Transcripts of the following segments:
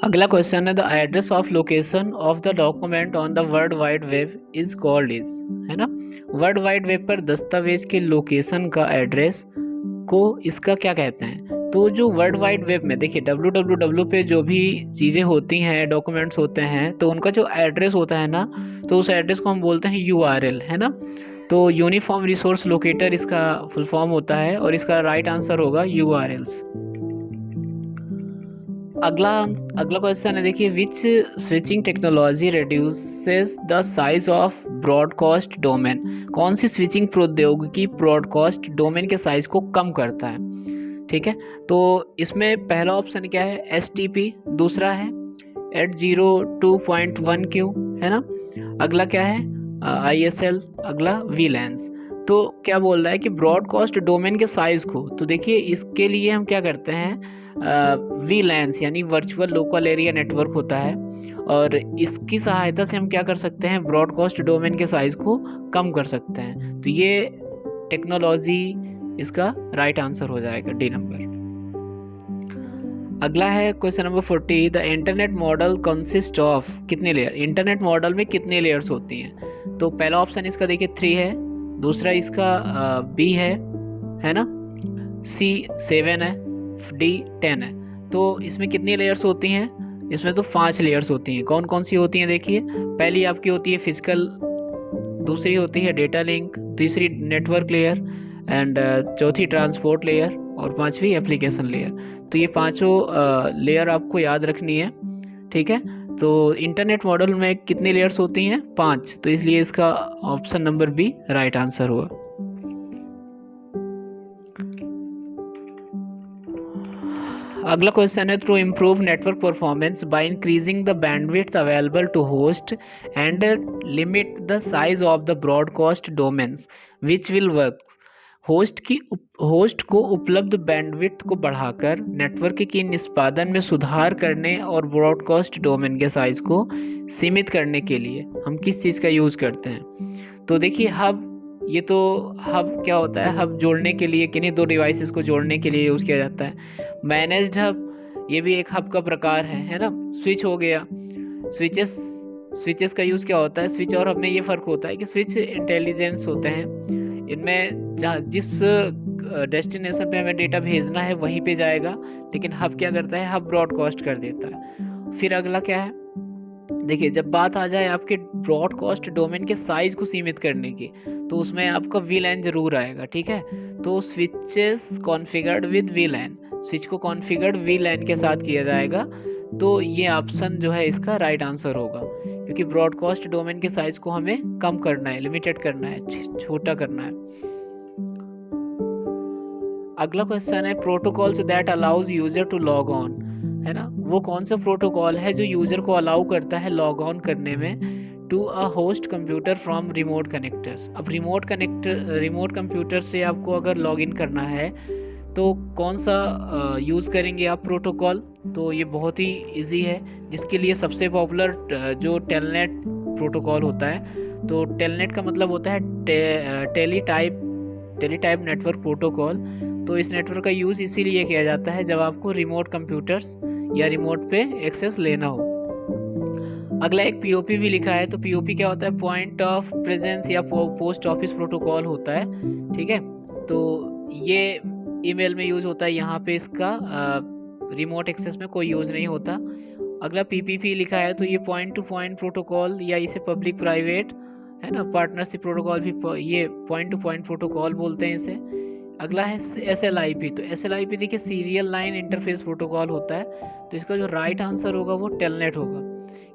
अगला क्वेश्चन है the address of location of the document on the world wide web is called is, है ना। World wide web पर दस्तावेज के लोकेशन का एड्रेस को इसका क्या कहते हैं। तो जो वर्ल्ड वाइड वेब में देखिए www पे जो भी चीज़ें होती हैं, डॉक्यूमेंट्स होते हैं, तो उनका जो एड्रेस होता है ना, तो उस एड्रेस को हम बोलते हैं URL, है ना। तो यूनिफॉर्म रिसोर्स लोकेटर इसका फुल फॉर्म होता है और इसका राइट आंसर होगा URLs। अगला अगला क्वेश्चन है, देखिए which switching technology reduces the size of broadcast domain. कौन सी स्विचिंग प्रौद्योगिकी ब्रॉडकास्ट डोमेन के साइज को कम करता है। ठीक है, तो इसमें पहला ऑप्शन क्या है STP, दूसरा है 802.1Q, है ना। अगला क्या है ISL, अगला VLANs। तो क्या बोल रहा है कि ब्रॉडकास्ट डोमेन के साइज को, तो देखिए इसके लिए हम क्या करते हैं, VLANs यानी वर्चुअल लोकल एरिया नेटवर्क होता है, और इसकी सहायता से हम क्या कर सकते हैं, ब्रॉडकास्ट डोमेन के साइज को कम कर सकते हैं। तो ये टेक्नोलॉजी इसका राइट आंसर हो जाएगा, डी नंबर। अगला है question number 40, the internet model consist of कितने लेयर। इंटरनेट मॉडल में कितने लेयर्स होती हैं। तो पहला ऑप्शन इसका देखिए 3 है, दूसरा इसका B है ना, C 7 है, D 10 है। तो इसमें कितनी लेयर्स होती हैं, इसमें तो 5 लेयर्स होती हैं। कौन कौन सी होती हैं, देखिए पहली आपकी होती है फिजिकल, दूसरी होती है डेटा लिंक, तीसरी नेटवर्क लेयर, एंड चौथी ट्रांसपोर्ट लेयर, और पांचवी एप्लीकेशन लेयर। तो ये पांचों लेयर आपको याद रखनी है, ठीक है। तो इंटरनेट मॉडल में कितनी लेयर्स होती हैं, 5, तो इसलिए इसका option number B right answer हुआ। अगला क्वेश्चन है, to improve network performance by increasing the bandwidth available to host and limit the size of the broadcast domains which will work. Host को उपलब्ध बैंडविड्थ को बढ़ाकर नेटवर्क के निष्पादन में सुधार करने और ब्रॉडकास्ट डोमेन के साइज को सीमित करने के लिए हम किस चीज़ का यूज़ करते हैं। तो देखिए हब, ये तो हब क्या होता है, हब जोड़ने के लिए, किन्हीं दो डिवाइसेस को जोड़ने के लिए यूज़ किया जाता है। मैनेज्ड हब, ये भी एक हब का प्रकार है ना। स्विच हो गया, स्विचेस का यूज़ क्या होता है, स्विच और हब में ये फ़र्क होता है कि स्विच इंटेलिजेंस होते हैं, इनमें जहाँ जिस डेस्टिनेशन पे हमें डेटा भेजना है वहीं पे जाएगा, लेकिन हब क्या करता है, हब ब्रॉडकास्ट कर देता है। फिर अगला क्या है, देखिए जब बात आ जाए आपके ब्रॉडकास्ट डोमेन के साइज को सीमित करने की, तो उसमें आपका VLAN जरूर आएगा, ठीक है। तो switches configured with VLAN, switch को कॉन्फ़िगर्ड VLAN के साथ किया जाएगा। तो ये ऑप्शन जो है इसका राइट आंसर होगा, क्योंकि ब्रॉडकास्ट डोमेन के साइज को हमें कम करना है, लिमिटेड करना है, छोटा करना है। अगला क्वेश्चन है, protocols that allows user to log on, है ना। वो कौन सा प्रोटोकॉल है जो यूजर को अलाउ करता है लॉग ऑन करने में to a host computer from remote connectors. अब रिमोट कंप्यूटर से आपको अगर लॉग इन करना है तो कौन सा यूज़ करेंगे आप प्रोटोकॉल। तो ये बहुत ही इजी है, जिसके लिए सबसे पॉपुलर जो टेलनेट प्रोटोकॉल होता है। तो टेलनेट का मतलब होता है टेलीटाइप नेटवर्क प्रोटोकॉल। तो इस नेटवर्क का यूज़ इसीलिए किया जाता है जब आपको रिमोट कंप्यूटर्स या रिमोट पे एक्सेस लेना हो। अगला एक POP भी लिखा है, तो POP क्या होता है, पॉइंट ऑफ प्रेजेंस या पोस्ट ऑफिस प्रोटोकॉल होता है, ठीक है। तो ये ईमेल में यूज़ होता है, यहाँ पे इसका रिमोट एक्सेस में कोई यूज़ नहीं होता। अगला PPP लिखा है, तो ये पॉइंट टू पॉइंट प्रोटोकॉल या इसे पब्लिक प्राइवेट, है ना, पार्टनरशिप प्रोटोकॉल भी, ये पॉइंट टू पॉइंट प्रोटोकॉल बोलते हैं इसे। अगला है SLIP, तो SLIP देखिए सीरियल लाइन इंटरफेस प्रोटोकॉल होता है। तो इसका जो राइट आंसर होगा वो टेलनेट होगा,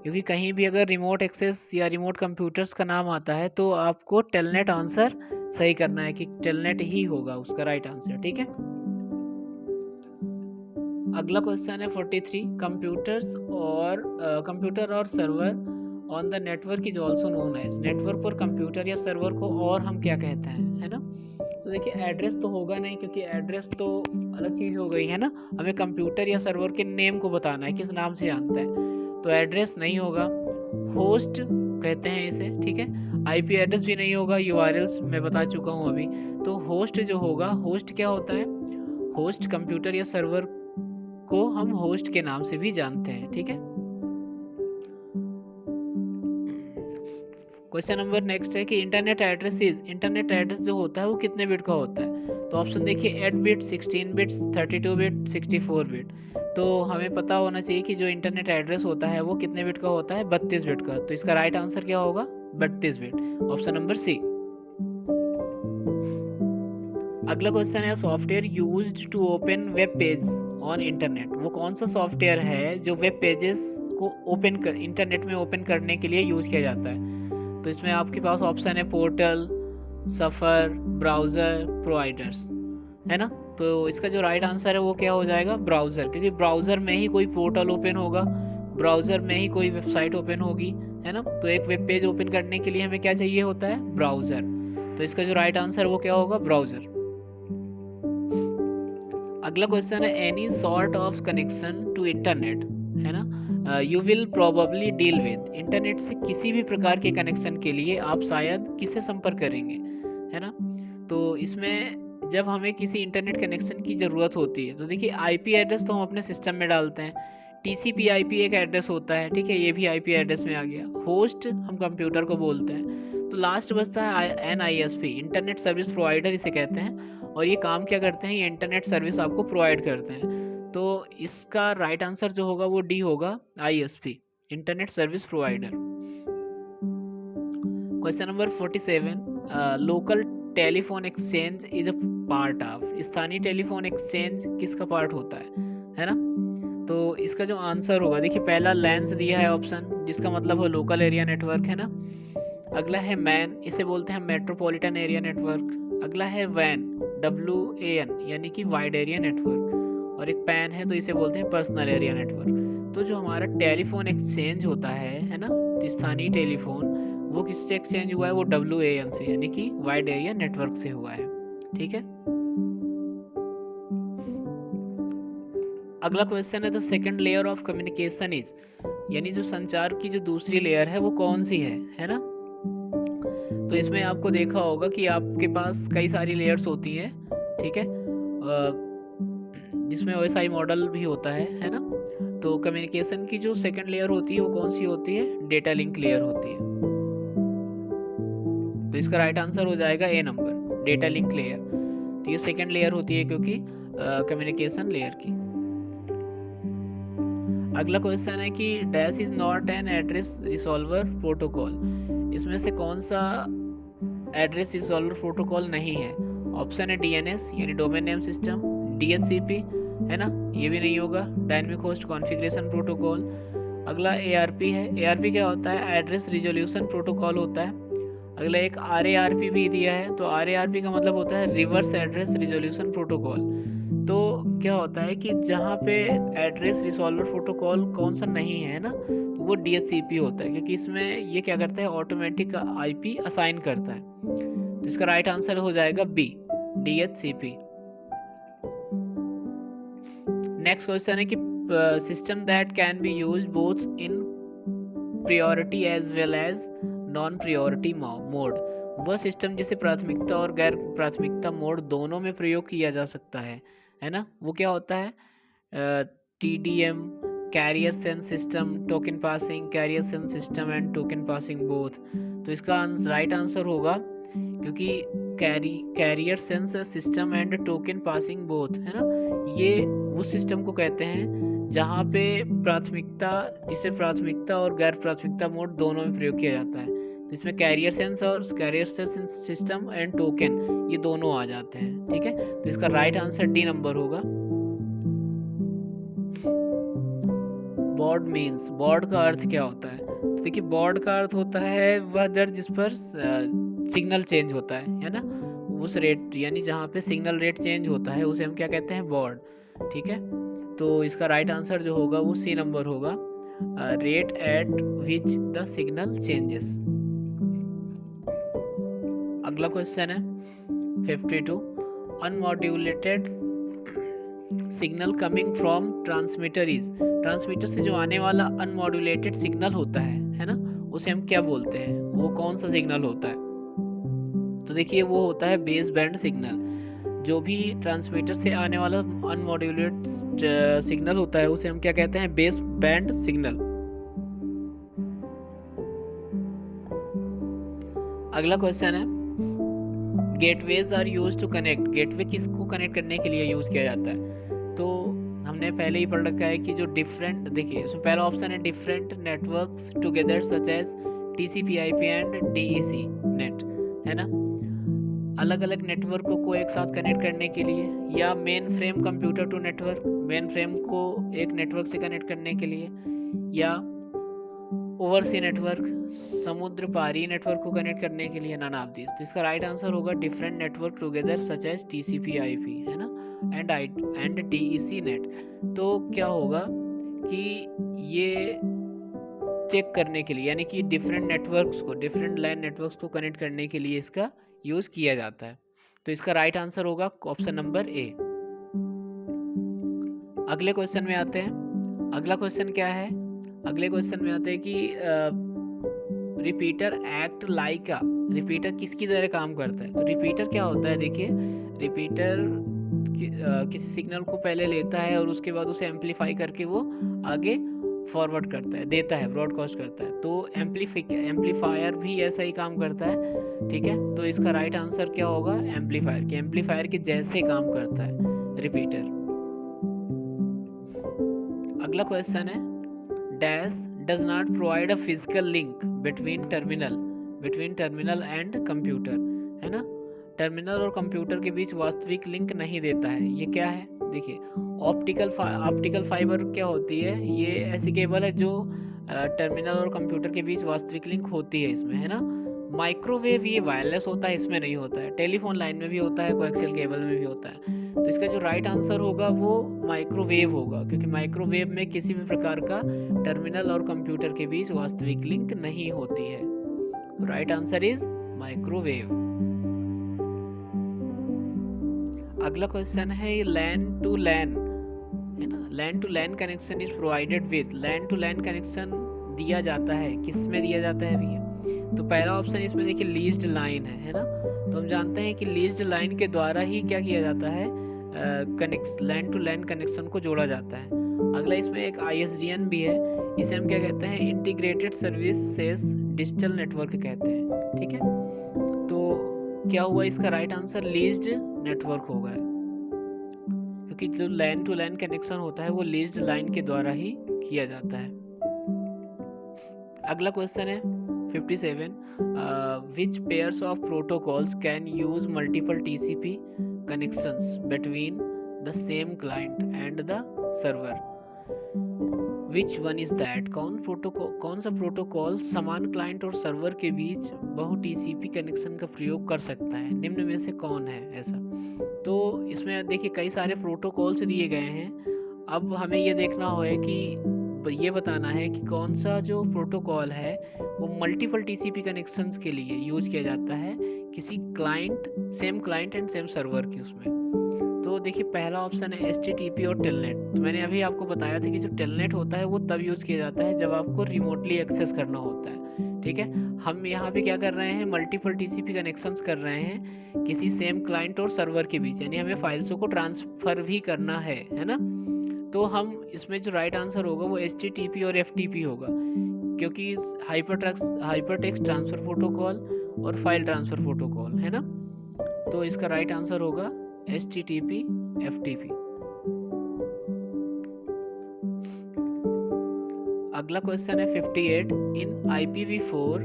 क्योंकि कहीं भी अगर रिमोट एक्सेस या रिमोट कंप्यूटर्स का नाम आता है तो आपको टेलनेट आंसर सही करना है कि टेलनेट ही होगा उसका राइट आंसर, ठीक है। अगला क्वेश्चन है 43, कंप्यूटर और server on the network is also known as. Network पर कंप्यूटर या सर्वर को और हम क्या कहते हैं, है ना। तो देखिए एड्रेस तो होगा नहीं, क्योंकि एड्रेस तो अलग चीज़ हो गई, है ना। हमें कंप्यूटर या सर्वर के नेम को बताना है, किस नाम से जानता है, तो एड्रेस नहीं होगा, होस्ट कहते हैं इसे, ठीक है। IP एड्रेस भी नहीं होगा, URLs मैं बता चुका हूँ अभी। तो होस्ट जो होगा, होस्ट क्या होता है, होस्ट कंप्यूटर या सर्वर को हम होस्ट के नाम से भी जानते हैं। ठीक है, क्वेश्चन नंबर नेक्स्ट है कि इंटरनेट एड्रेस जो होता है वो कितने बिट का होता है। तो ऑप्शन देखिए 8 बिट, 16 बिट, 32 बिट, 64 बिट। तो हमें पता होना चाहिए कि जो इंटरनेट एड्रेस होता है वो कितने बिट का होता है, 32 बिट का। तो इसका राइट आंसर क्या होगा, 32 बिट, ऑप्शन नंबर सी। अगला क्वेश्चन है software used to open web page on internet. वो कौन सा सॉफ्टवेयर है जो वेब पेजेस को इंटरनेट में ओपन करने के लिए यूज किया जाता है। तो इसमें आपके पास ऑप्शन है पोर्टल, सफर, ब्राउज़र, प्रोवाइडर्स, है ना। तो इसका जो राइट आंसर है वो क्या हो जाएगा, ब्राउज़र, क्योंकि ब्राउज़र में ही कोई पोर्टल ओपन होगा, ब्राउज़र में ही कोई वेबसाइट ओपन होगी, है ना। तो एक वेब पेज ओपन करने के लिए हमें क्या चाहिए होता है, ब्राउज़र। तो इसका जो राइट आंसर वो क्या होगा, ब्राउज़र। अगला क्वेश्चन है any sort of connection to internet, है ना, you will probably deal with. Internet से किसी भी प्रकार के कनेक्शन के लिए आप शायद किससे संपर्क करेंगे, है ना। तो इसमें जब हमें किसी इंटरनेट कनेक्शन की ज़रूरत होती है तो देखिए आईपी एड्रेस तो हम अपने सिस्टम में डालते हैं, टीसीपी आईपी एक एड्रेस होता है, ठीक है, ये भी आईपी एड्रेस में आ गया। होस्ट हम कंप्यूटर को बोलते हैं। तो लास्ट बचता है एनआईएसपी, इंटरनेट सर्विस प्रोवाइडर इसे कहते हैं। और ये काम क्या करते हैं, ये इंटरनेट सर्विस आपको प्रोवाइड करते हैं। तो इसका राइट आंसर जो होगा वो डी होगा, ISP, internet service provider. Question number 47, local telephone exchange is a part of. स्थानीय टेलीफोन एक्सचेंज किसका पार्ट होता है ना। तो इसका जो आंसर होगा, देखिए पहला लैंस दिया है ऑप्शन, जिसका मतलब हो लोकल एरिया नेटवर्क, है ना। अगला है मैन, इसे बोलते हैं मेट्रोपॉलिटन एरिया नेटवर्क। अगला है वैन, WAN, यानी कि वाइड एरिया नेटवर्क। और एक पैन है तो इसे बोलते हैं पर्सनल एरिया नेटवर्क। तो जो हमारा टेलीफोन एक्सचेंज होता है ना, स्थानीय टेलीफोन, वो किससे एक्सचेंज हुआ है, वो WAN से, यानी कि वाइड एरिया नेटवर्क से हुआ है। ठीक है, अगला क्वेश्चन है the second layer of communication is, यानी जो संचार की जो दूसरी लेयर है वो कौन सी है ना। तो इसमें आपको देखा होगा कि आपके पास कई सारी लेयर्स होती हैं, ठीक है, जिसमें OSI मॉडल भी होता है ना। तो कम्युनिकेशन की जो सेकंड लेयर होती है वो कौन सी होती है, डेटा लिंक लेयर होती है। तो इसका राइट आंसर हो जाएगा ए नंबर, डेटा लिंक लेयर। तो ये सेकंड लेयर होती है क्योंकि कम्युनिकेशन लेयर की। अगला क्वेश्चन है कि dash is not an address resolver protocol. इसमें से कौन सा एड्रेस रिसॉल्वर प्रोटोकॉल नहीं है। ऑप्शन है DNS यानी डोमेन नेम सिस्टम, DHCP, है ना, ये भी नहीं होगा, डायनेमिक होस्ट कॉन्फ़िगरेशन प्रोटोकॉल। अगला ARP है। ARP क्या होता है, एड्रेस रिजोल्यूशन प्रोटोकॉल होता है। अगला एक RARP भी दिया है। तो RARP का मतलब होता है रिवर्स एड्रेस रिजोल्यूशन प्रोटोकॉल। तो क्या होता है कि जहाँ पे एड्रेस रिसॉल्वर प्रोटोकॉल कौन सा नहीं है ना, तो वो DHCP होता है, क्योंकि इसमें ये क्या करता है, ऑटोमेटिक IP असाइन करता है। तो इसका राइट आंसर हो जाएगा बी, DHCP। नेक्स्ट क्वेश्चन है कि system that can be use both in priority as well as non priority mode. वह सिस्टम जिसे प्राथमिकता और गैर प्राथमिकता मोड दोनों में प्रयोग किया जा सकता है ना। वो क्या होता है, TDM, carrier sense system, token passing, carrier sense system and token passing both. तो इसका राइट आंसर होगा, क्योंकि carrier sense system and token passing both, है ना, ये उस सिस्टम को कहते हैं जहाँ पे जिसे प्राथमिकता और गैर प्राथमिकता मोड दोनों में प्रयोग किया जाता है। तो इसमें कैरियर सेंस और carrier sense system and token ये दोनों आ जाते हैं। ठीक है, तो इसका राइट आंसर डी नंबर होगा। बॉर्ड मीन्स, बॉर्ड का अर्थ क्या होता है। तो देखिए बॉर्ड का अर्थ होता है वह दर जिस पर सिग्नल चेंज होता है ना, उस रेट, यानी जहाँ पे सिग्नल रेट चेंज होता है उसे हम क्या कहते हैं, बॉर्ड। ठीक है, तो इसका राइट आंसर जो होगा वो सी नंबर होगा, rate at which the signal changes. अगला क्वेश्चन है 52, unmodulated signal coming from transmitter is. Transmitter से जो आने वाला अनमॉड्यूलेटेड सिग्नल होता है ना, उसे हम क्या बोलते हैं, वो कौन सा सिग्नल होता है। तो देखिए वो होता है बेस बैंड सिग्नल। जो भी ट्रांसमीटर से आने वाला अनमॉड्यूलेटेड सिग्नल होता है उसे हम क्या कहते हैं, बेस बैंड सिग्नल। अगला क्वेश्चन है, gateways are use to connect. Gateway किसको कनेक्ट करने के लिए यूज किया जाता है? तो हमने पहले ही पढ़ रखा है कि जो डिफरेंट, देखिए इसमें पहला ऑप्शन है different networks together such as TCP/IP and DEC net, है ना, अलग अलग नेटवर्क को एक साथ कनेक्ट करने के लिए, या mainframe computer to network, mainframe को एक नेटवर्क से कनेक्ट करने के लिए, या ओवरसी नेटवर्क, समुद्र पारी नेटवर्क को कनेक्ट करने के लिए, नन ऑफ दिस। तो इसका राइट आंसर होगा different network together such as TCP/IP, है ना, एंड DEC नेट। तो क्या होगा कि ये चेक करने के लिए, यानी कि डिफरेंट नेटवर्क्स को, डिफरेंट लैन नेटवर्क्स को कनेक्ट करने के लिए इसका यूज किया जाता है। तो इसका राइट आंसर होगा ऑप्शन नंबर ए। अगले क्वेश्चन में आते हैं। अगला क्वेश्चन क्या है? अगले क्वेश्चन में आते हैं कि रिपीटर एक्ट लाइक अ, रिपीटर किसकी तरह काम करता है? तो रिपीटर क्या होता है, देखिए रिपीटर किसी सिग्नल को पहले लेता है और उसके बाद उसे एम्पलीफाई करके वो आगे फॉरवर्ड करता है, देता है, ब्रॉडकास्ट करता है। तो एम्पलीफायर भी ऐसा ही काम करता है, ठीक है। तो इसका राइट आंसर क्या होगा? एम्पलीफायर के जैसे काम करता है रिपीटर। अगला क्वेश्चन है, dash does not provide a physical link between terminal and computer, है ना, टर्मिनल और कंप्यूटर के बीच वास्तविक लिंक नहीं देता है। ये क्या है? देखिए ऑप्टिकल फाइबर क्या होती है? ये ऐसी केबल है जो टर्मिनल और कंप्यूटर के बीच वास्तविक लिंक होती है इसमें, है ना। माइक्रोवेव ये वायरलेस होता है, इसमें नहीं होता है। टेलीफोन लाइन में भी होता है, कोएक्सियल केबल में भी होता है। तो इसका जो राइट आंसर होगा वो माइक्रोवेव होगा, क्योंकि माइक्रोवेव में किसी भी प्रकार का टर्मिनल और कंप्यूटर के बीच वास्तविक लिंक नहीं होती है। तो राइट आंसर इज माइक्रोवेव। अगला क्वेश्चन है लैन टू लैन, है ना, LAN to LAN connection is provided with. LAN to LAN connection दिया जाता है, किस में दिया जाता है भैया? तो पहला ऑप्शन इसमें देखिए लीज्ड लाइन है ना। तो हम जानते हैं कि लीज्ड लाइन के द्वारा ही क्या किया जाता है, लैन टू लैन कनेक्शन को जोड़ा जाता है। अगला इसमें एक ISDN भी है, इसे हम क्या कहते हैं, इंटीग्रेटेड सर्विसेज डिजिटल नेटवर्क कहते हैं, ठीक है। तो क्या हुआ इसका राइट आंसर? लीज्ड नेटवर्क होगा, क्योंकि जो लैन टू लैन कनेक्शन होता है वो लीज्ड लाइन के द्वारा ही किया जाता है। अगला क्वेश्चन है 57, which pairs of protocols can use multiple TCP connections between the same client and the server? Which one is that? कौन सा प्रोटोकॉल समान क्लाइंट और सर्वर के बीच बहु TCP कनेक्शन का प्रयोग कर सकता है? निम्न में से कौन है ऐसा? तो इसमें देखिए कई सारे प्रोटोकॉल्स दिए गए हैं। अब हमें ये देखना होगा कि ये बताना है कि कौन सा जो प्रोटोकॉल है वो मल्टीपल TCP कनेक्शंस के लिए यूज किया जाता है किसी same client and same server की उसमें। तो देखिए पहला ऑप्शन है HTTP और टेलनेट। तो मैंने अभी आपको बताया था कि जो टेलनेट होता है वो तब यूज किया जाता है जब आपको रिमोटली एक्सेस करना होता है, ठीक है। हम यहाँ पे क्या कर रहे हैं, मल्टीपल TCP कनेक्शंस कर रहे हैं किसी सेम क्लाइंट और सर्वर के बीच, यानी हमें फाइल्सों को ट्रांसफर भी करना है ना। तो हम इसमें जो राइट आंसर होगा वो HTTP और FTP होगा, क्योंकि हाइपरटेक्स्ट ट्रांसफर प्रोटोकॉल और फाइल ट्रांसफर प्रोटोकॉल, है ना। तो इसका राइट आंसर होगा HTTP FTP। अगला क्वेश्चन है 58, इन IPv4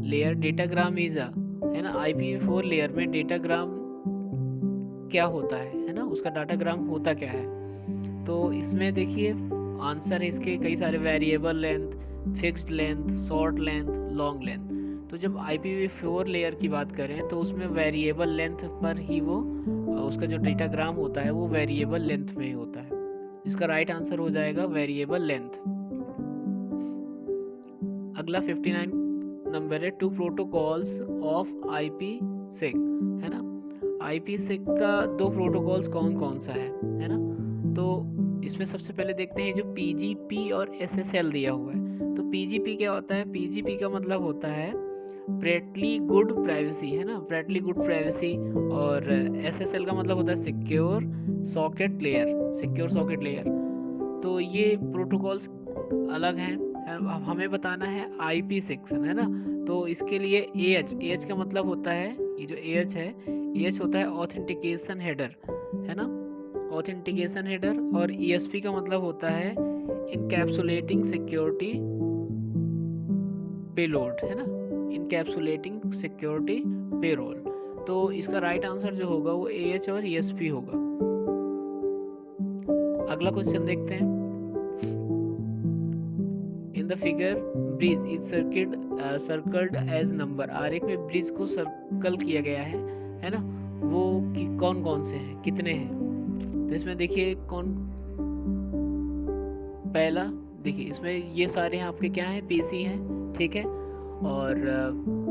layer datagram is a, है ना, IPv4 लेयर में डेटाग्राम क्या होता है ना, उसका डाटाग्राम होता क्या है? तो इसमें देखिए आंसर है इसके कई सारे, variable length, fixed length, short length, long length. तो जब IPv4 लेयर की बात करें तो उसमें वेरिएबल लेंथ पर ही वो उसका जो डेटाग्राम होता है वो वेरिएबल लेंथ में होता है। इसका राइट आंसर हो जाएगा वेरिएबल लेंथ। अगला 59 नंबर है, टू प्रोटोकॉल्स ऑफ IPsec, है ना। IPsec का दो प्रोटोकॉल्स कौन कौन सा है ना। तो इसमें सबसे पहले देखते हैं जो PGP और SSL दिया हुआ है। तो PGP क्या होता है? PGP का मतलब होता है प्रेटली गुड प्राइवेसी, है ना, प्रेटली गुड प्राइवेसी। और SSL का मतलब होता है secure socket layer, secure socket layer. तो ये प्रोटोकॉल्स अलग हैं। अब हमें बताना है IP6, है ना। तो इसके लिए AH का मतलब होता है, ये जो AH है, AH होता है ऑथेंटिकेशन हेडर, है ना, ऑथेंटिकेशन हेडर। और ESP का मतलब होता है इनकैप्सुलेटिंग सिक्योरिटी पेलोड, है ना, इनकैप्सुलेटिंग सिक्योरिटी पेरोल। तो इसका राइट आंसर जो होगा वो AH और ESP होगा। अगला क्वेश्चन देखते हैं। In the figure bridge is circled as number, आरेख में ब्रिज को सर्कल किया गया है ना, वो कौन कौन से हैं, कितने हैं। तो इसमें देखिए कौन, पहला देखिए इसमें ये सारे हैं आपके क्या हैं, PC हैं, ठीक है। और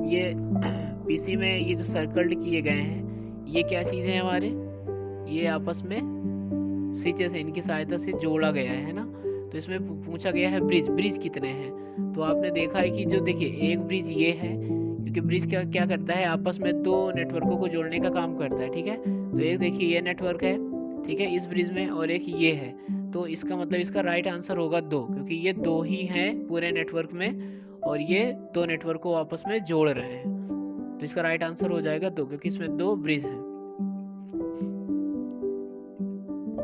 ये PC में ये जो सर्कल्ड किए गए हैं ये क्या चीज़ें हैं हमारे, ये आपस में स्विचेस हैं, इनकी सहायता से जोड़ा गया है ना। तो इसमें पूछा गया है ब्रिज, ब्रिज कितने हैं। तो आपने देखा है कि जो देखिए एक ब्रिज ये है, क्योंकि ब्रिज क्या क्या करता है, आपस में दो नेटवर्कों को जोड़ने का काम करता है, ठीक है। तो एक देखिए ये नेटवर्क है, ठीक है, इस ब्रिज में, और एक ये है। तो इसका मतलब इसका राइट आंसर होगा 2, क्योंकि ये 2 ही हैं पूरे नेटवर्क में और ये 2 नेटवर्क को आपस में जोड़ रहे हैं। तो इसका राइट आंसर हो जाएगा 2, क्योंकि इसमें 2 ब्रिज हैं।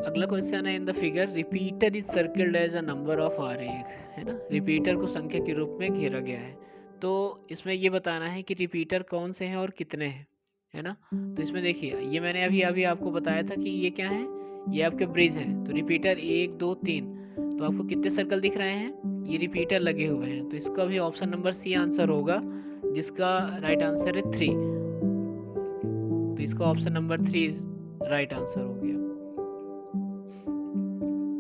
अगला क्वेश्चन है, in the figure repeater is circled as a number of आरेख, है ना, रिपीटर को संख्या के रूप में घेरा गया है। तो इसमें ये बताना है कि रिपीटर कौन से हैं और कितने हैं, है ना। तो इसमें देखिए ये मैंने अभी अभी आपको बताया था कि ये क्या है, ये आपके ब्रिज हैं। तो रिपीटर 1 2 3, तो आपको कितने सर्कल दिख रहे हैं, ये रिपीटर लगे हुए हैं। तो इसका भी ऑप्शन नंबर C आंसर होगा, जिसका राइट आंसर है 3। तो इसका ऑप्शन नंबर 3 राइट आंसर हो गया।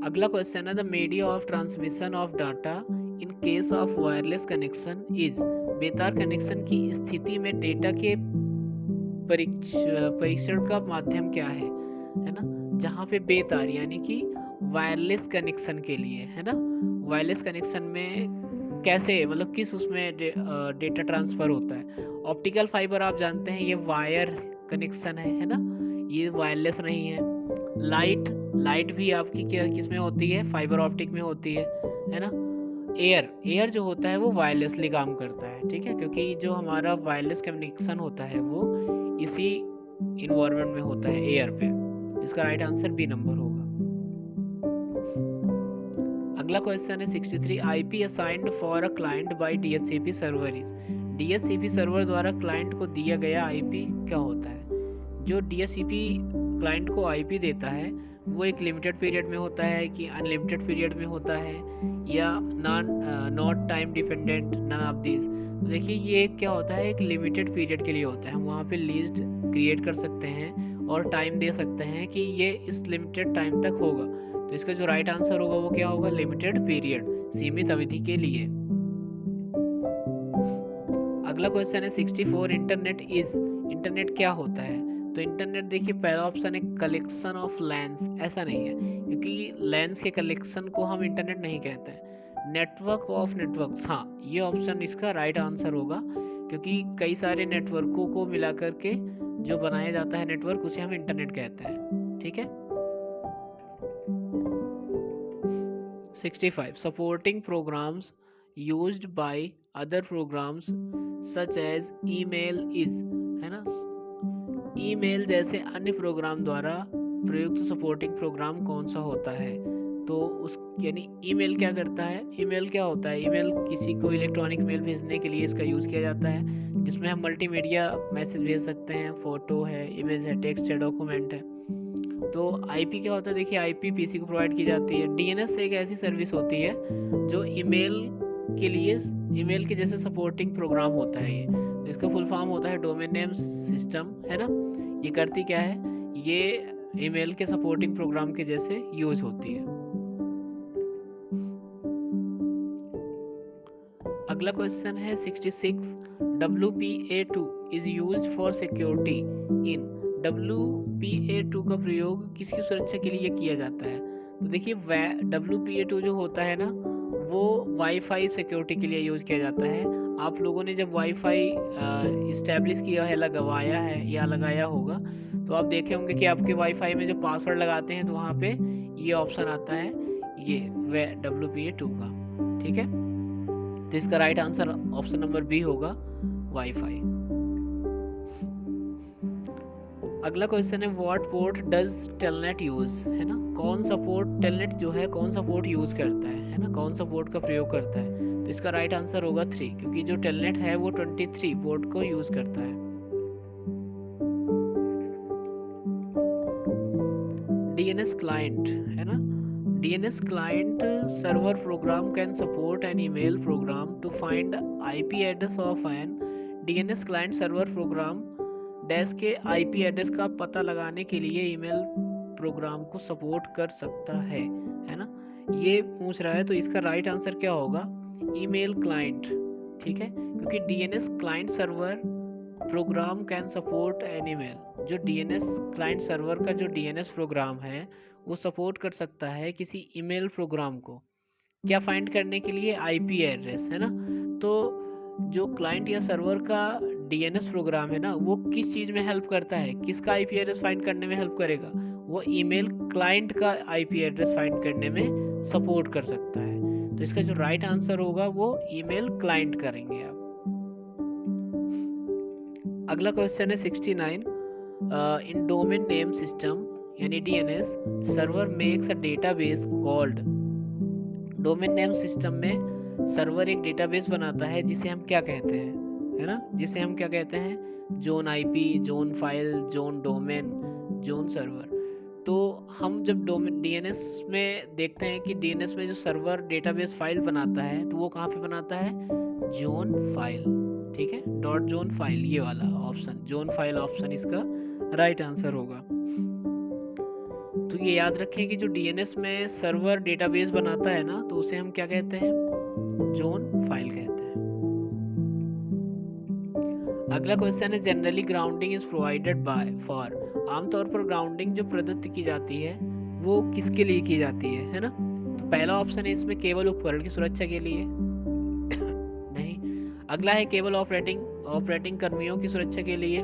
अगला क्वेश्चन है, the media of transmission of data in case of wireless connection is, Betar connection की स्थिति में डेटा के परीक्षण का माध्यम क्या है ना। जहाँ पे बेतार यानी कि वायरलेस कनेक्शन के लिए, है ना, वायरलेस कनेक्शन में कैसे, मतलब किस उसमें डेटा ट्रांसफर होता है। ऑप्टिकल फाइबर आप जानते हैं ये वायर कनेक्शन है ना, ये वायरलेस नहीं है। लाइट, लाइट भी आपकी क्या किस में होती है, फाइबर ऑप्टिक में होती है ना। एयर, एयर जो होता है वो वायरलेसली काम करता है, ठीक है, क्योंकि जो हमारा वायरलेस कम्युनिकेशन होता है वो इसी इन्वायरमेंट में होता है, एयर पे। इसका राइट आंसर B नंबर होगा। अगला क्वेश्चन है 63, IP assigned for a client by DHCP server is, DHCP server द्वारा क्लाइंट को दिया गया IP क्या होता है। जो DHCP क्लाइंट को IP देता है वो एक लिमिटेड पीरियड में होता है कि अनलिमिटेड पीरियड में होता है, या not time dependent, none of this. तो देखिए ये क्या होता है, एक लिमिटेड पीरियड के लिए होता है। हम वहाँ पे लिस्ट क्रिएट कर सकते हैं और टाइम दे सकते हैं कि ये इस लिमिटेड टाइम तक होगा। तो इसका जो राइट आंसर होगा वो क्या होगा, लिमिटेड पीरियड, सीमित अवधि के लिए। अगला क्वेश्चन है 64, इंटरनेट इज, इंटरनेट क्या होता है। तो इंटरनेट देखिए पहला ऑप्शन है कलेक्शन ऑफ लेंस, ऐसा नहीं है, क्योंकि लेंस के कलेक्शन को हम इंटरनेट नहीं कहते हैं। नेटवर्क ऑफ नेटवर्क्स, हाँ ये ऑप्शन इसका राइट आंसर होगा, क्योंकि कई सारे नेटवर्कों को मिला करके जो बनाया जाता है नेटवर्क, उसे हम इंटरनेट कहते हैं, ठीक है। 65, supporting programs used by other programs such as email is, है ना, ईमेल जैसे अन्य प्रोग्राम द्वारा प्रयुक्त सपोर्टिंग प्रोग्राम कौन सा होता है। तो उस यानी ईमेल क्या करता है, ईमेल क्या होता है, ईमेल किसी को इलेक्ट्रॉनिक मेल भेजने के लिए इसका यूज़ किया जाता है, जिसमें हम मल्टीमीडिया मैसेज भेज सकते हैं, फ़ोटो है, इमेज है, टेक्स्ट है, डॉक्यूमेंट है। तो IP क्या होता है, देखिए IP PC को प्रोवाइड की जाती है। DNS एक ऐसी सर्विस होती है जो ईमेल के लिए, ईमेल के जैसे सपोर्टिंग प्रोग्राम होता है ये। तो इसका फुल फॉर्म होता है डोमेन नेम सिस्टम, है ना। ये करती क्या है, ये ईमेल के सपोर्टिंग प्रोग्राम के जैसे यूज होती है। अगला क्वेश्चन है 66, WPA2 is used for security in, WPA2 का प्रयोग किसकी सुरक्षा के लिए किया जाता है। तो देखिए WPA2 जो होता है ना वो वाईफाई सिक्योरिटी के लिए यूज किया जाता है। आप लोगों ने जब वाईफाई इस्टेब्लिश किया है, लगवाया है या लगाया होगा, तो आप देखे होंगे कि आपके वाईफाई में जो पासवर्ड लगाते हैं तो वहाँ पे ये ऑप्शन आता है, ये WPA2 का। ठीक है, तो इसका right answer option number B होगा, वाईफाई। अगला क्वेश्चन है what port does telnet use, है ना, कौन सा पोर्ट टेलनेट जो है कौन सा पोर्ट यूज करता है ना, कौन सा पोर्ट का प्रयोग करता है। तो इसका राइट आंसर होगा 3, क्योंकि जो टेलनेट है वो 23 पोर्ट को यूज करता है। DNS क्लाइंट, है ना, DNS client server program can support an email program to find IP address of an DNS client server program dash के IP एड्रेस का पता लगाने के लिए ईमेल प्रोग्राम को सपोर्ट कर सकता है ना, ये पूछ रहा है। तो इसका राइट आंसर क्या होगा, ईमेल क्लाइंट। ठीक है, क्योंकि DNS client server program can support an email, जो DNS क्लाइंट सर्वर का जो DNS प्रोग्राम है वो सपोर्ट कर सकता है किसी ईमेल प्रोग्राम को, क्या फाइंड करने के लिए, IP एड्रेस, है ना। तो जो क्लाइंट या सर्वर का DNS प्रोग्राम है ना, वो किस चीज़ में हेल्प करता है, किसका IP एड्रेस फाइंड करने में हेल्प करेगा, वो ईमेल क्लाइंट का IP एड्रेस फाइंड करने में सपोर्ट कर सकता है। तो इसका जो राइट आंसर होगा वो ईमेल क्लाइंट करेंगे आप। अगला क्वेश्चन है 69, इन डोमेन नेम सिस्टम यानी DNS server makes a database called, domain name system में सर्वर एक डेटाबेस बनाता है जिसे हम क्या कहते हैं, है ना, जिसे हम क्या कहते हैं, zone IP, zone file, zone domain, zone server. तो हम जब डोमेन DNS में देखते हैं कि DNS में जो सर्वर डेटाबेस फाइल बनाता है तो वो कहाँ पे बनाता है, जोन फाइल। ठीक है, .जोन फाइल, ये वाला ऑप्शन, जोन फाइल ऑप्शन इसका राइट आंसर होगा। तो ये याद रखें कि जो DNS में सर्वर डेटाबेस बनाता है ना, तो उसे हम क्या कहते हैं, जोन फाइल कहते हैं। अगला क्वेश्चन है generally grounding is provided by for, आमतौर पर ग्राउंडिंग जो प्रदत्त की जाती है वो किसके लिए की जाती है ना। तो पहला ऑप्शन है इसमें केवल उपकरण की सुरक्षा के लिए नहीं, अगला है केवल ऑपरेटिंग कर्मियों की सुरक्षा के लिए।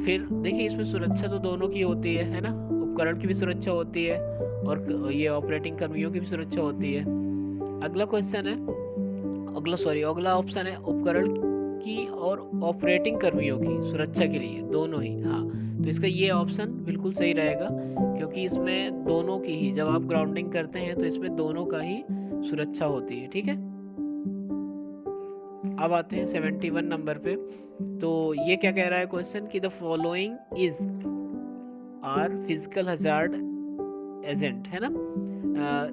फिर देखिए इसमें सुरक्षा तो दोनों की होती है ना, उपकरण की भी सुरक्षा होती है और ये ऑपरेटिंग कर्मियों की भी सुरक्षा होती है। अगला क्वेश्चन है अगला ऑप्शन है उपकरण की और ऑपरेटिंग कर्मियों की सुरक्षा के लिए, दोनों ही। हाँ, तो इसका ये ऑप्शन बिल्कुल सही रहेगा, क्योंकि इसमें दोनों की ही, जब आप ग्राउंडिंग करते हैं तो इसमें दोनों का ही सुरक्षा होती है। ठीक है, अब आते हैं 71 नंबर पे। तो ये क्या कह रहा है क्वेश्चन कि the following is are physical hazard agent, है ना,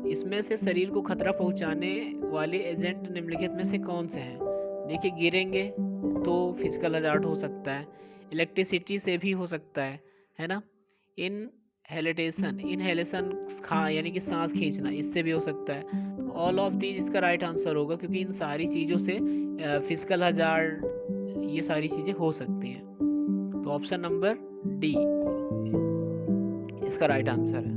इसमें से शरीर को खतरा पहुंचाने वाले एजेंट निम्नलिखित में से कौन से हैं। देखिए गिरेंगे तो फिजिकल हजार्ड हो सकता है, इलेक्ट्रिसिटी से भी हो सकता है ना, इनहेलेशन यानी कि सांस खींचना, इससे भी हो सकता है। ऑल ऑफ दीज इसका राइट आंसर होगा, क्योंकि इन सारी चीज़ों से फिजिकल हजार्ड ये सारी चीज़ें हो सकती हैं। तो ऑप्शन नंबर डी इसका राइट आंसर है।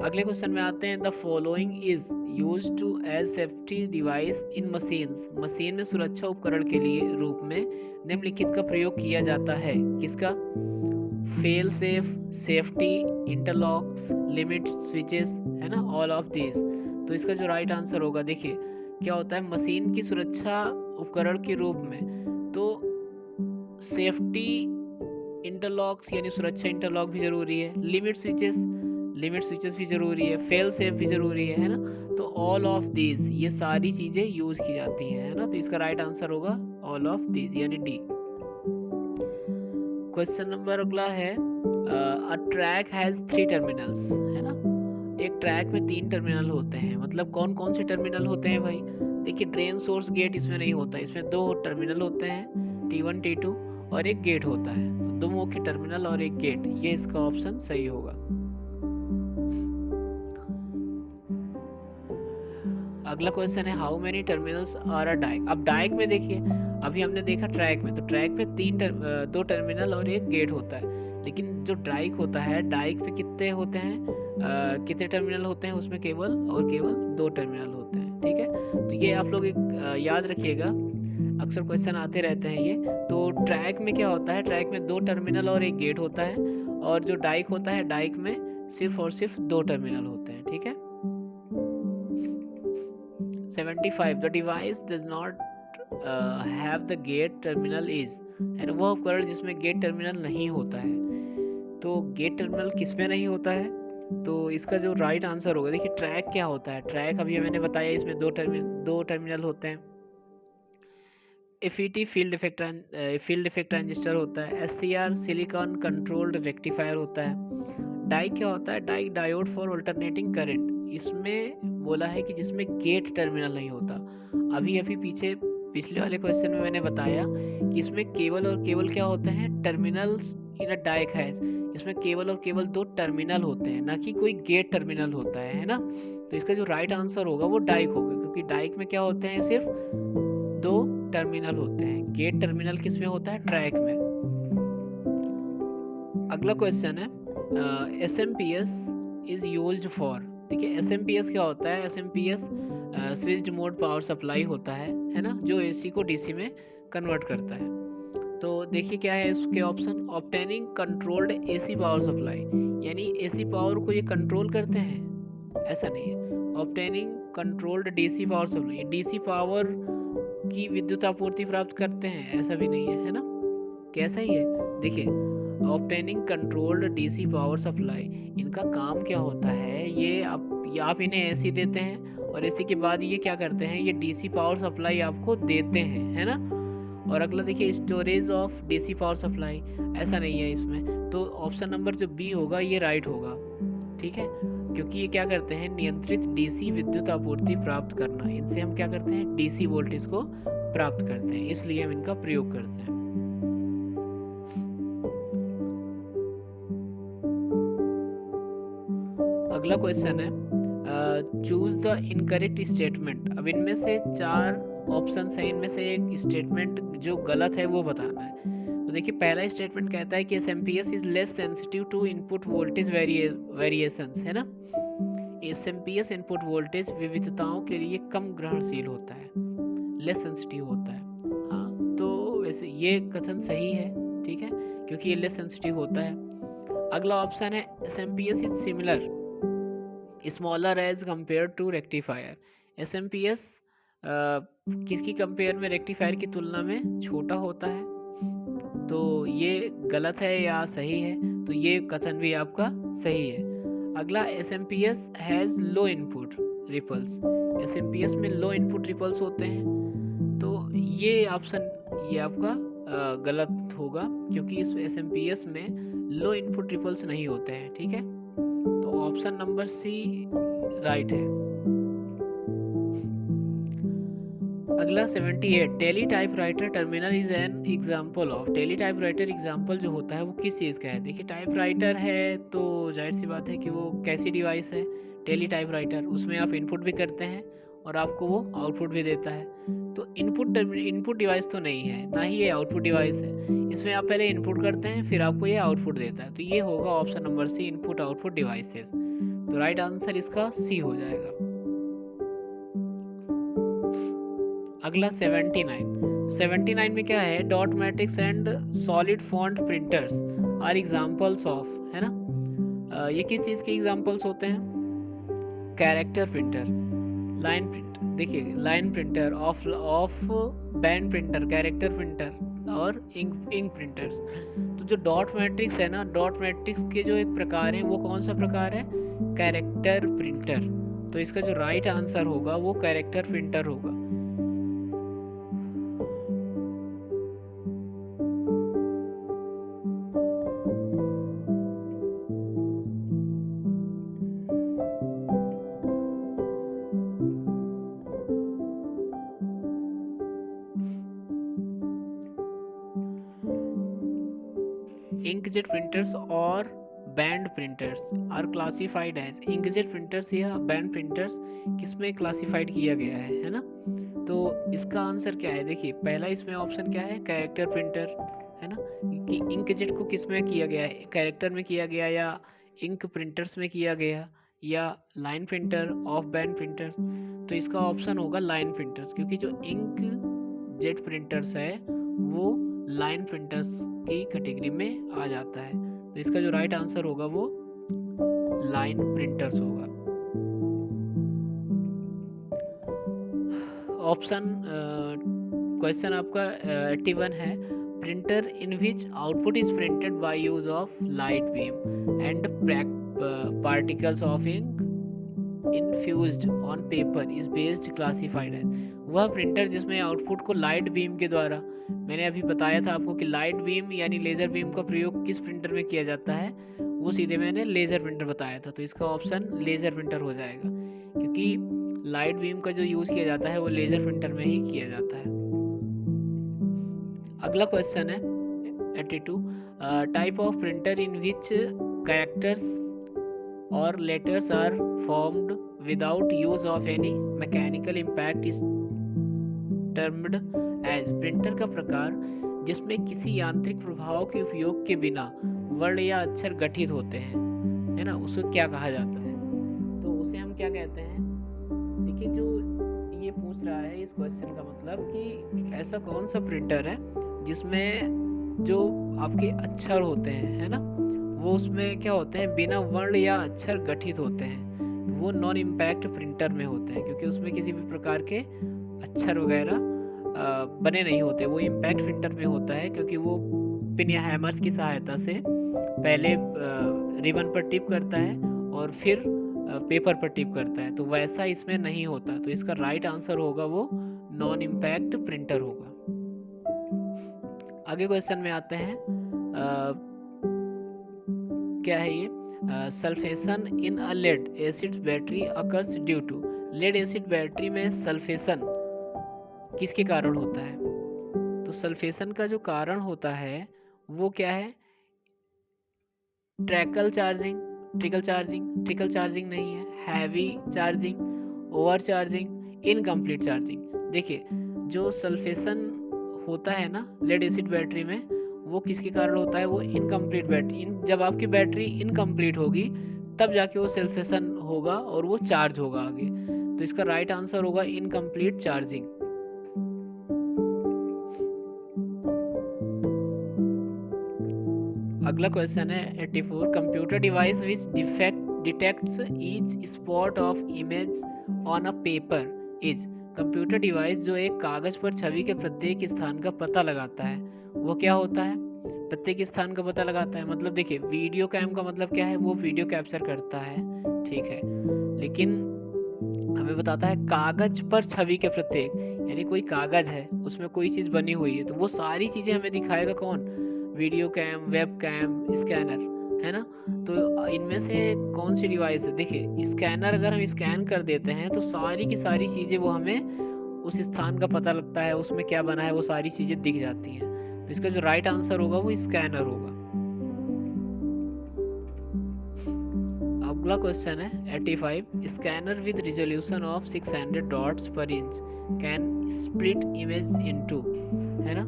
अगले क्वेश्चन में आते हैं the following is used to as safety device in machines, machine में सुरक्षा उपकरण के लिए रूप में निम्नलिखित का प्रयोग किया जाता है, किसका, fail safe, safety, interlocks, limit switches, है ना, ऑल ऑफ दीज। तो इसका जो राइट आंसर होगा, देखिए क्या होता है मशीन की सुरक्षा उपकरण के रूप में, तो सेफ्टी इंटरलॉक्स यानी सुरक्षा इंटरलॉक भी जरूरी है, लिमिट स्विचेस भी जरूरी है, फेल सेफ भी जरूरी है ना। तो ऑल ऑफ दीज ये सारी चीजें यूज की जाती हैं, है ना। तो इसका राइट आंसर होगा ऑल ऑफ दीज यानी डी। क्वेश्चन नंबर अगला है अ ट्रैक हैज 3 टर्मिनल्स, है ना, एक ट्रैक में 3 टर्मिनल होते हैं, मतलब कौन कौन से टर्मिनल होते हैं भाई। देखिए ड्रेन सोर्स गेट इसमें नहीं होता, इसमें 2 टर्मिनल होते हैं, T1 T2 और एक गेट होता है, 2 मुख्य टर्मिनल और एक गेट, ये इसका ऑप्शन सही होगा। अगला क्वेश्चन है how many terminals are a diac. अब डाइक में देखिए अभी हमने देखा ट्रैक में, तो ट्रैक में 2 टर्मिनल और एक गेट होता है, लेकिन जो डाइक होता है डाइक पे कितने होते हैं, कितने टर्मिनल होते हैं उसमें, केवल 2 टर्मिनल होते हैं। ठीक है, तो तो ये आप लोग एक याद रखिएगा, अक्सर क्वेश्चन आते रहते हैं ये। तो ट्रैक में क्या होता है, ट्रैक में 2 टर्मिनल और एक गेट होता है, और जो डाइक होता है, डाइक में सिर्फ और सिर्फ 2 टर्मिनल होते हैं, ठीक है। 75 the device does not have the gate terminal is, है ना, वो उपकरण जिसमें गेट टर्मिनल नहीं होता है। तो गेट टर्मिनल किस में नहीं होता है, तो इसका जो राइट आंसर होगा, देखिए ट्रैक क्या होता है, ट्रैक अभी मैंने बताया इसमें 2 टर्मिनल होते हैं। एफईटी फील्ड इफेक्ट ट्रांजिस्टर होता है। एससीआर सिलिकॉन कंट्रोल्ड रेक्टिफायर होता है। डाई क्या होता है, di diode for alternating current, इसमें बोला है कि जिसमें गेट टर्मिनल नहीं होता। अभी अभी पिछले वाले क्वेश्चन में मैंने बताया कि इसमें केबल और केबल क्या होते हैं, टर्मिनल्स इन अ डाइक है, इसमें केवल और केवल 2 टर्मिनल होते हैं, ना कि कोई गेट टर्मिनल होता है ना। तो इसका जो राइट आंसर होगा वो डाइक होगा, क्योंकि डाइक में क्या होते हैं, सिर्फ 2 टर्मिनल होते हैं। गेट टर्मिनल किस में होता है, ट्रैक में। अगला क्वेश्चन है एसएमपीएस इज यूज्ड फॉर, ठीक है। एसएमपीएस क्या होता है, SMPS switched mode power supply होता है ना, जो एसी को डीसी में कन्वर्ट करता है। तो देखिए क्या है इसके option, obtaining controlled AC power supply, यानी एसी पावर को ये कंट्रोल करते हैं, ऐसा नहीं है। Obtaining controlled DC power supply, DC power की विद्युत आपूर्ति प्राप्त करते हैं, ऐसा भी नहीं है ना। कैसा ही है, देखिए obtaining controlled DC power supply, इनका काम क्या होता है, ये आप इन्हें एसी देते हैं, और एसी के बाद ये क्या करते हैं, ये डीसी पावर सप्लाई आपको देते हैं, है ना। और अगला देखिए storage of DC power supply, ऐसा नहीं है इसमें। तो ऑप्शन नंबर जो बी होगा ये राइट होगा, ठीक है, क्योंकि ये क्या करते हैं, नियंत्रित डीसी विद्युत आपूर्ति प्राप्त करना, इनसे हम क्या करते हैं, डीसी वोल्टेज को प्राप्त करते हैं, इसलिए हम इनका प्रयोग करते हैं। अगला क्वेश्चन है चूज द इनकरेक्ट स्टेटमेंट। अब इनमें से 4 ऑप्शन है, इनमें से एक स्टेटमेंट जो गलत है वो बताना है। तो देखिए पहला स्टेटमेंट कहता है कि SMPS is less sensitive to input voltage variations, है ना। एसएमपीएस इनपुट वोल्टेज विविधताओं के लिए कम ग्रहणशील होता है, लेस सेंसिटिव होता है। हाँ, तो वैसे ये कथन सही है, ठीक है, क्योंकि ये लेस सेंसिटिव होता है। अगला ऑप्शन है SMPS is similar smaller as compare to rectifier. SMPS किसकी कंपेयर में, रेक्टिफायर की तुलना में छोटा होता है। तो ये गलत है या सही है, तो ये कथन भी आपका सही है। अगला SMPS has low input ripples, SMPS में लो इनपुट रिपल्स होते हैं। तो ये ऑप्शन ये आपका गलत होगा, क्योंकि इस एसएमपीएस में लो इनपुट रिपल्स नहीं होते हैं, ठीक है। तो ऑप्शन नंबर सी राइट है। अगला 78 tele typewriter terminal is an example of. Tele typewriter example जो होता है वो किस चीज़ का है, देखिए टाइपराइटर है तो जाहिर सी बात है कि वो कैसी डिवाइस है, टेली टाइपराइटर, उसमें आप इनपुट भी करते हैं और आपको वो आउटपुट भी देता है। तो इनपुट डिवाइस तो नहीं है, ना ही ये आउटपुट डिवाइस है। इसमें आप पहले इनपुट करते हैं फिर आपको ये आउटपुट देता है, तो ये होगा option number C, input output devices. तो राइट आंसर इसका सी हो जाएगा। अगला 79 में क्या है, dot matrix and solid font printers are examples of, है ना। ये किस चीज़ के एग्जांपल्स होते हैं, कैरेक्टर प्रिंटर, लाइन प्रिंटर, देखिए line printer, of band printer, character printer और इंक प्रिंटर्स। तो जो डॉट मैट्रिक्स है ना, डॉट मैट्रिक्स के जो एक प्रकार है वो कौन सा प्रकार है, कैरेक्टर प्रिंटर। तो इसका जो राइट आंसर होगा वो कैरेक्टर प्रिंटर होगा। इंकजेट प्रिंटर्स और band printers are classified as, inkjet printers या बैंड प्रिंटर्स किसमें क्लासिफाइड किया गया है ना। तो इसका आंसर क्या है, देखिए पहला इसमें ऑप्शन क्या है, कैरेक्टर प्रिंटर, है ना, कि इंकजेट को किस में किया गया है, कैरेक्टर में किया गया या इंक प्रिंटर्स में किया गया, या line printer, of band printer? तो इसका ऑप्शन होगा लाइन प्रिंटर्स, क्योंकि जो इंक जेट प्रिंटर्स है वो लाइन प्रिंटर्स की कैटेगरी में आ जाता है। तो इसका जो राइट आंसर होगा वो लाइन प्रिंटर्स होगा। ऑप्शन क्वेश्चन आपका 81 है, printer in which output is printed by use of light beam and particles of ink infused on paper is based classified as. वह प्रिंटर जिसमें आउटपुट को लाइट बीम के द्वारा, मैंने अभी बताया था आपको कि लाइट बीम यानी लेज़र बीम का प्रयोग किस प्रिंटर में किया जाता है, वो सीधे मैंने लेज़र प्रिंटर बताया था। तो इसका ऑप्शन लेज़र प्रिंटर हो जाएगा, क्योंकि लाइट बीम का जो यूज़ किया जाता है वो लेज़र प्रिंटर में ही किया जाता है। अगला क्वेश्चन है 82, type of printer in which characters और letters are formed without use of any mechanical impact is termed as. Printer का प्रकार जिसमें किसी यांत्रिक प्रभाव के उपयोग के बिना वर्ण या अक्षर गठित होते हैं, है ना, उसको क्या कहा जाता है? तो उसे हम क्या कहते हैं? देखिए, जो ये पूछ रहा है इस क्वेश्चन का मतलब कि ऐसा कौन सा प्रिंटर है जिसमें जो आपके अक्षर होते हैं, है ना, वो उसमें क्या होते हैं, बिना वर्ण या अक्षर गठित होते हैं। वो नॉन इम्पैक्ट प्रिंटर में होते हैं, क्योंकि उसमें किसी भी प्रकार के अक्षर वगैरह बने नहीं होते। वो इम्पैक्ट प्रिंटर में होता है, क्योंकि वो पिन या हैमर्स की सहायता से पहले रिबन पर टिप करता है और फिर पेपर पर टिप करता है। तो वैसा इसमें नहीं होता। तो इसका राइट आंसर होगा वो नॉन इम्पैक्ट प्रिंटर होगा। आगे क्वेश्चन में आते हैं, क्या है ये? Sulphation in a lead acid battery occurs due to. Lead acid battery में सल्फेशन किसके कारण होता है? तो सल्फेशन का जो कारण होता है वो क्या है? ट्रिकल चार्जिंग नहीं है, heavy charging, over charging, incomplete charging. देखिए, जो सल्फेशन होता है ना लेड एसिड बैटरी में, वो किसके कारण होता है? वो इनकम्प्लीट बैटरी, जब आपकी बैटरी इनकम्प्लीट होगी तब जाके वो सल्फेशन होगा और वो चार्ज होगा आगे। तो इसका राइट आंसर होगा इनकम्प्लीट चार्जिंग। अगला क्वेश्चन है 84, computer device which detects each spot of image on a paper is. Computer device जो एक कागज पर छवि के प्रत्येक स्थान का पता लगाता है, वो क्या होता है? प्रत्येक स्थान का पता लगाता है मतलब देखिए, वीडियो कैम का मतलब क्या है? वो वीडियो कैप्चर करता है, ठीक है, लेकिन हमें बताता है कागज पर छवि के प्रत्येक, यानी कोई कागज है उसमें कोई चीज़ बनी हुई है, तो वो सारी चीज़ें हमें दिखाएगा कौन? Video cam, web cam, scanner, है ना। तो इनमें से कौन सी डिवाइस है? देखिए, स्कैनर अगर हम स्कैन कर देते हैं तो सारी की सारी चीज़ें वो हमें उस स्थान का पता लगता है, उसमें क्या बना है वो सारी चीज़ें दिख जाती हैं। तो इसका जो राइट आंसर होगा वो स्कैनर होगा। अगला क्वेश्चन है 85, scanner with resolution of 600 dots per inch can split image into, है ना।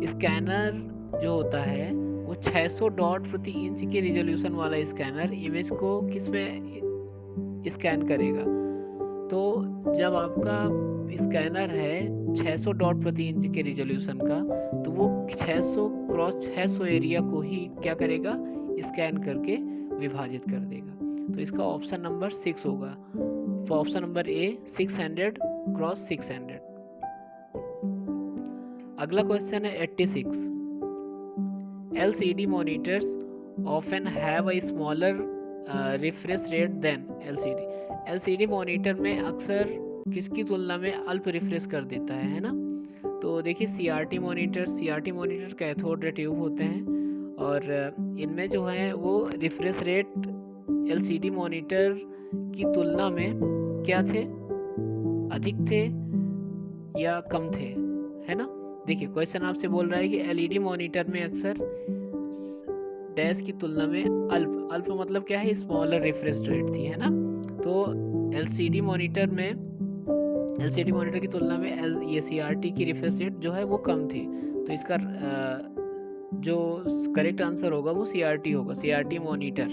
स्कैनर जो होता है वो 600 डॉट प्रति इंच के रिजोल्यूशन वाला स्कैनर इमेज को किस में स्कैन करेगा? तो जब आपका स्कैनर है 600 डॉट प्रति इंच के रिजोल्यूशन का, तो वो 600 क्रॉस 600 एरिया को ही क्या करेगा? स्कैन करके विभाजित कर देगा। तो इसका ऑप्शन नंबर 6 होगा। तो ऑप्शन नंबर ए 600 क्रॉस 600। अगला क्वेश्चन है 86, LCD monitors often have a smaller refresh rate than LCD। LCD monitor में अक्सर किसकी तुलना में अल्प रिफ्रेश कर देता है ना। तो देखिए, CRT monitor cathode ray tube होते हैं और इनमें जो है वो रिफ्रेश रेट LCD मॉनिटर की तुलना में क्या थे? अधिक थे या कम थे, है ना। देखिए, क्वेश्चन आपसे बोल रहा है कि LED मॉनिटर में अक्सर डैश की तुलना में अल्प मतलब क्या है? स्मॉलर रिफ्रेश रेट थी, है ना। तो LCD मॉनिटर की तुलना में ये CRT की रिफ्रेश रेट जो है वो कम थी। तो इसका जो करेक्ट आंसर होगा वो CRT होगा, CRT मॉनिटर।